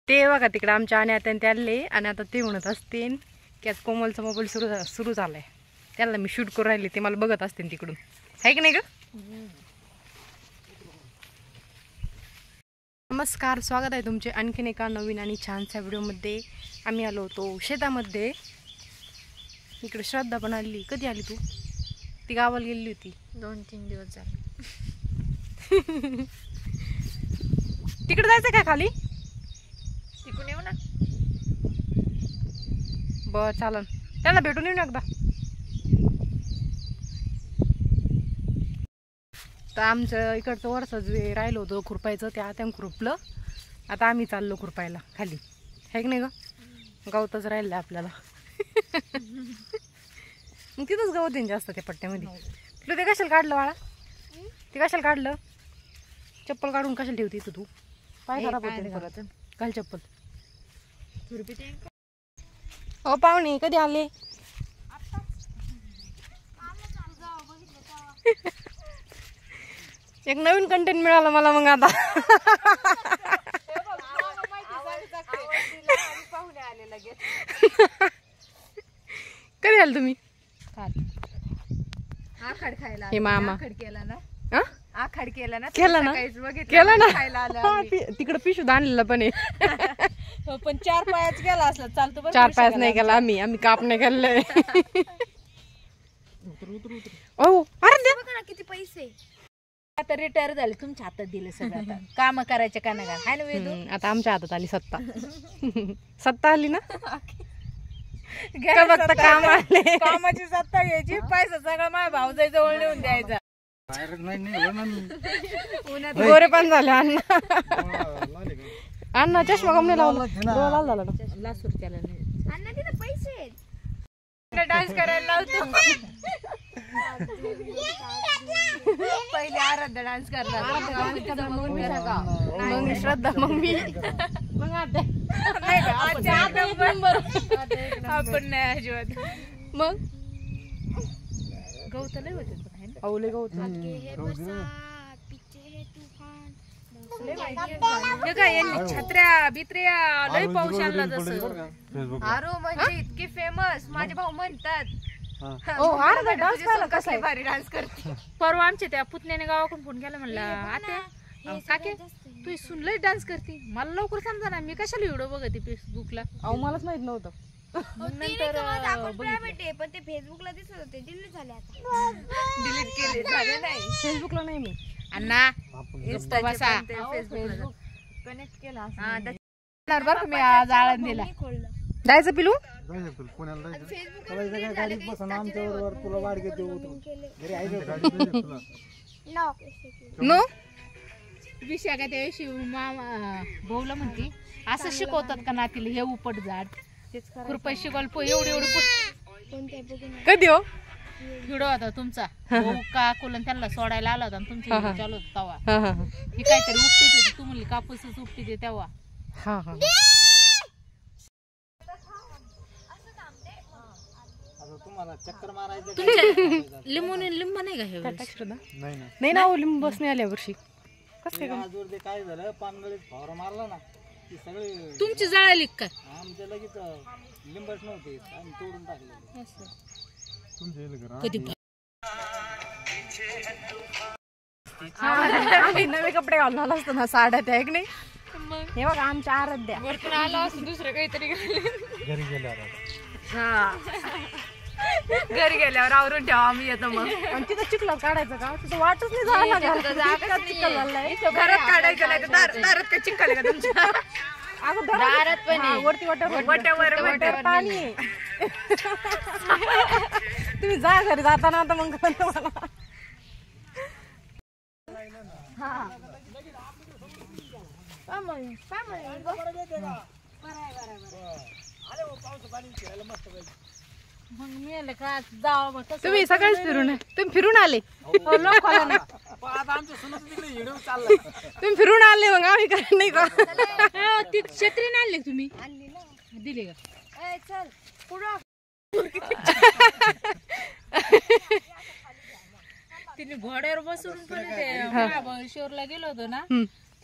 ते बघा तिकडे आमच्या आणि आता ते आले आणि आता ते म्हणत असतील की आज कोमलचा मोबाईल सुरू झालाय, त्याला मी शूट करून राहिले, ते मला बघत असतील तिकडून, आहे की नाही ग? नमस्कार, स्वागत आहे तुमचे आणखीन एका नवीन आणि छानशा व्हिडिओमध्ये. आम्ही आलो होतो शेतामध्ये. इकडे श्रद्धा पण आली. कधी आली तू? ती गावाला गेली होती 2-3 दिवस झाले. तिकडे जायचं काय खाली? तिकडून येऊ ना. बर चालन, त्यांना भेटून येऊ ना एकदा. तर आमचं इकडचं वरचं जे राहिलं होतं खुरपायचं ते आता खुरपलं. आता आम्ही चाललो खुरपायला खाली, आहे की नाही ग? गवतच राहिलं आपल्याला. मग तिथंच गवत येईन जास्त त्या पट्ट्यामध्ये. तुला ते कशाला काढलं बाळा? ते कशाला काढलं? चप्पल काढून कशाला ठेवते इथं तू? पाय खराब होते परत. घाल चप्पल. हो पाहुणे कधी आले? एक नवीन कंटेंट मिळालं मला मग आता. कधी आले तुम्ही? आखाड खायला. हे मामा केला ना. आखाड केला ना. केला ना. केला ना. तिकडे पिशूत आणलेलं पण आहे. पण 4 पायाच गेला असला चालतो. 4 पायाच नाही गेला. आम्ही काप नाही खाल्लंय. ओ अरे बघा ना किती पैसे. आता रिटायर झाले, तुमच्या हातात दिले सगळं. आता काम करायचे का नाही हाय ना वेदू? आता आमच्या हातात आली सत्ता. सत्ता आली ना. फक्त काम आले. कामाची सत्ता घ्यायची, पैसा सगळा माझ्या भाऊजाईजवळ नेऊन द्यायचा. गोरे पण झाले अण्णा. अण्णा चष्मा कमी लावला, डोळा लाल झाला ना. लासूर त्याला नाही. अण्णा तिथे पैसे आहेत. डान्स करायला लावतो. पहिले आराध्या डान्स करणार, मग श्रद्धा, मग मी, मग आता आपण नाही अजिबात. मग गवत लय होते. अवले गवत. हे काय यांनी छत्र्या बित्र्या लय पाऊस आणला जसं. आरो म्हणजे इतकी फेमस. माझे भाऊ म्हणतात कसले भारी डान्स करते. परवा आमच्या त्या पुतण्याने गावाकडून फोन केला, म्हणला आता काके तू सुन लय डान्स करते. मला लवकर समजा ना, मी कशाला व्हिडिओ बघते फेसबुकला. मलाच माहित नव्हतं. पण ते फेसबुकला दिसत होते, डिलीट झाले आता. डिलीट केले झाले नाही. फेसबुकला नाही मी. अण्णा इंस्टा फेसबुक कनेक्ट केला बरं. मी आज आळंदीला जायचं पिलू. नो विषय का त्या शिव मामा भाऊला म्हणते असं शिकवतात का नातीला हे उपट झाड कृपया शिकवलं एवढी कधी हो व्हिडिओ होता तुमचा. भाऊ का कोलन त्यांना सोडायला आला होता, तुमची चालू होत तेव्हा. ही काहीतरी उपटीत होती, तू म्हणली कापूसच उपटीते तेव्हा. लिंबू नाही का हे नाही ना. लिंबू बस नाही आल्या वर्षी. कसं काय झालं? पानगळीत फवारा मारला ना, ती सगळी तुमची जळाली काय? आमच्या लगेच लिंबच नव्हते, आम्ही तोडून टाकले. कधी आम्ही नवे कपडे घालून आलो असतो ना, साड्या त्या एक नाही. हे बघा आमच्या आराध्या वरतून आलो असं दुसरं काहीतरी घरी गेल्यावर. घरी गेल्यावर आवरून ठेवा, आम्ही येतो. मग आणि तिथं चिखल काढायचं का? तिथं वाटच नाही झाला. चिखल झालाय. घरात काढायचं नाही तर दारात काय चिखल आहे का तुमच्या? दारात पण वरती वाट्यावर पाणी आहे. तुम्ही जा घरी जाताना आता मग मला. मग मी का जावं. तुम्ही सकाळीच तुम्ही फिरून आले. तुम्ही फिरून आले मग आम्ही काय नाही का? ती छत्री नाही आणली तुम्ही? दिली का? चल पुढं. तिने घोड्यावर बसून पण महाबळेश्वरला गेलो होतो ना,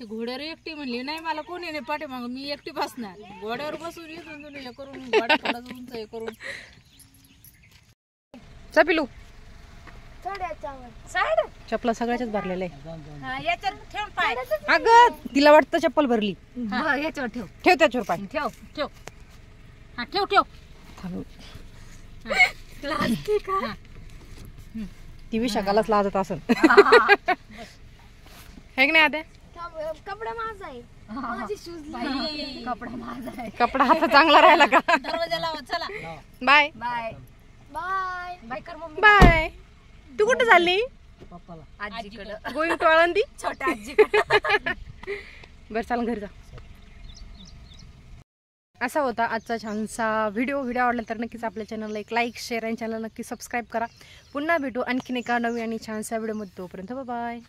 ती घोड्यावर एकटी म्हणली नाही मला कोणी नाही पाठीमाग मी एकटी बसणार घोड्यावर बसून येऊन हे करून घोडा थोडा उंच हे करून चा पिलू चढ याच्यावर चपला सगळ्याच्याच भरलेलं आहे. जाऊन जाऊन हा, याच्यावर ठेव पाय अगं तिला वाटतं चप्पल भरली. हा, याच्यावर ठेव ठेव त्याच्यावर पाय. ठेव ठेव हा ठेव ठेव थांब. हा. ती विशाखालाच लाजत असन है की नाही आद्या? कपडा माझा आहे माझे शूज बाई, कपडा माझा आहे कपडा हाता चांगला राहिला का? दरवाजा लावा चला बाय बाय बाय बाय कर मम्मी बाय. तू कुठं चालली? पप्पाला आजीकडं गोइंग टू आळंदी. छोट्या आजी बरं चाल घरी जा. असा होता आजचा छानसा व्हिडिओ आवडला तर नक्कीच आपल्या चॅनलला एक लाईक शेअर आणि चॅनल नक्की सबस्क्राईब करा. पुन्हा भेटू आणखीन एका नवीन आणि छानसा व्हिडिओमध्ये. तोपर्यंत बाय.